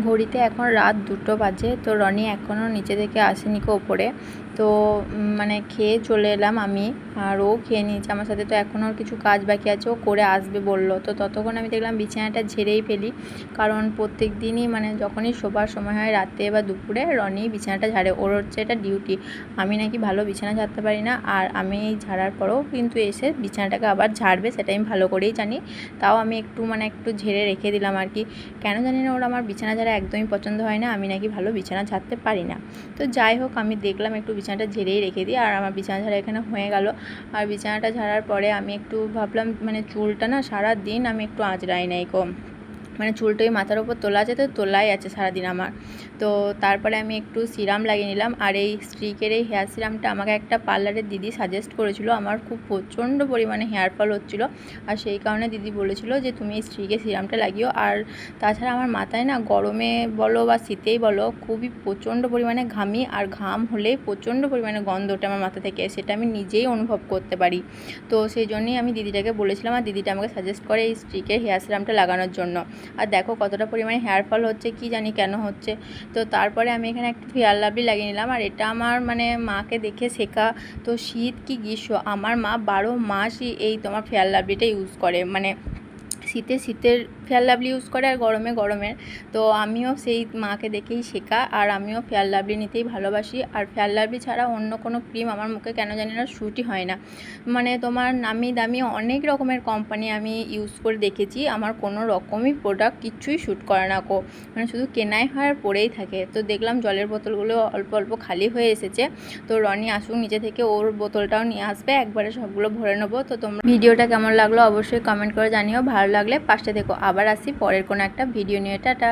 ঘড়িতে এখন রাত 2টো বাজে। তো রনি এখনও নিচে থেকে আসেনি ওপরে। তো মানে খেয়ে চলে এলাম আমি, আর ও খেয়ে নিয়েছে আমার সাথে। তো এখনও ওর কিছু কাজ বাকি আছে, ও করে আসবে বললো। তো ততক্ষণ আমি দেখলাম বিছানাটা ঝেড়েই ফেলি, কারণ প্রত্যেক দিনই মানে যখনই শোবার সময় হয় রাতে বা দুপুরে রনি বিছানাটা ঝাড়ে। ওর হচ্ছে এটা ডিউটি। আমি নাকি ভালো বিছানা ঝাড়তে পারি না, আর আমি এই ঝাড়ার পরেও কিন্তু এসে বিছানাটাকে আবার ঝাড়বে, সেটা আমি ভালো করেই জানি। তাও আমি একটু ঝেড়ে রেখে দিলাম আর কি। কেন জানি না, ওর আমার বিছানা ঝাড়া একদমই পছন্দ হয় না, আমি নাকি ভালো বিছানা ঝাড়তে পারি না। তো যাই হোক, আমি দেখলাম একটু বিছানাটা ঝেড়েই রেখে দিই, আর আমার বিছানা ঝাড়া এখানে হয়ে গেল। আর বিছানাটা ঝাড়ার পরে আমি একটু ভাবলাম মানে চুলটা না সারা দিন আমি একটু আঁচড়াই নাই মানে চুলটা ওই মাথার উপর তোলা আছে, তো তোলাই আছে সারাদিন আমার। তো তারপরে আমি একটু সিরাম লাগিয়ে নিলাম, আর এই স্ট্রিকের এই হেয়ার সিরামটা আমাকে একটা পার্লারের দিদি সাজেস্ট করেছিল। আমার খুব প্রচণ্ড পরিমাণে হেয়ার ফল হচ্ছিলো, আর সেই কারণে দিদি বলেছিল যে তুমি এই স্ট্রিকের সিরামটা লাগিও। আর তাছাড়া আমার মাথায় না গরমে বলো বা শীতেই বলো খুবই প্রচণ্ড পরিমাণে ঘামি, আর ঘাম হলেই প্রচণ্ড পরিমাণে গন্ধ ওঠে আমার মাথা থেকে, সেটা আমি নিজেই অনুভব করতে পারি। তো সেই জন্যই আমি দিদিটাকে বলেছিলাম, আর দিদিটা আমাকে সাজেস্ট করে এই স্ট্রিকের হেয়ার সিরামটা লাগানোর জন্য। আর দেখো কতটা পরিমাণে হেয়ার ফল হচ্ছে, কি জানি কেন হচ্ছে। তো তারপরে আমি এখানে একটা ফেয়ার লাভলি লাগিয়ে নিলাম, আর এটা আমার মানে মাকে দেখে শেখা। তো শীত কি গ্রীষ্ম, আমার মা 12 মাসই এই তোমার ফেয়ার লাভলিটা ইউজ করে, মানে শীতের ফেয়ার লাভলি ইউজ করে, আর গরমের। তো আমিও সেই মাকে দেখেই শেখা, আর আমিও ফেয়ার লাভলি নিতেই ভালোবাসি। আর ফেয়ার লাভলি ছাড়া অন্য কোনো ক্রিম আমার মুখে কেন জানি না শ্যুটই হয় না। মানে তোমার নামি দামি অনেক রকমের কোম্পানি আমি ইউজ করে দেখেছি, আমার কোনো রকমই প্রোডাক্ট কিচ্ছুই শ্যুট করে না মানে শুধু কেনাই হয় আর পরেই থাকে। তো দেখলাম জলের বোতলগুলো অল্প অল্প খালি হয়ে এসেছে। তো রনি আসুক নিচে থেকে, ওর বোতলটাও নিয়ে আসবে, একবারে সবগুলো ভরে নেবো। তো তোমরা ভিডিওটা কেমন লাগলো অবশ্যই কমেন্ট করে জানিও, ভালো লাগলে পাশে দেখো। আবার আসি পরের কোনো একটা ভিডিও নিয়ে, টাটা।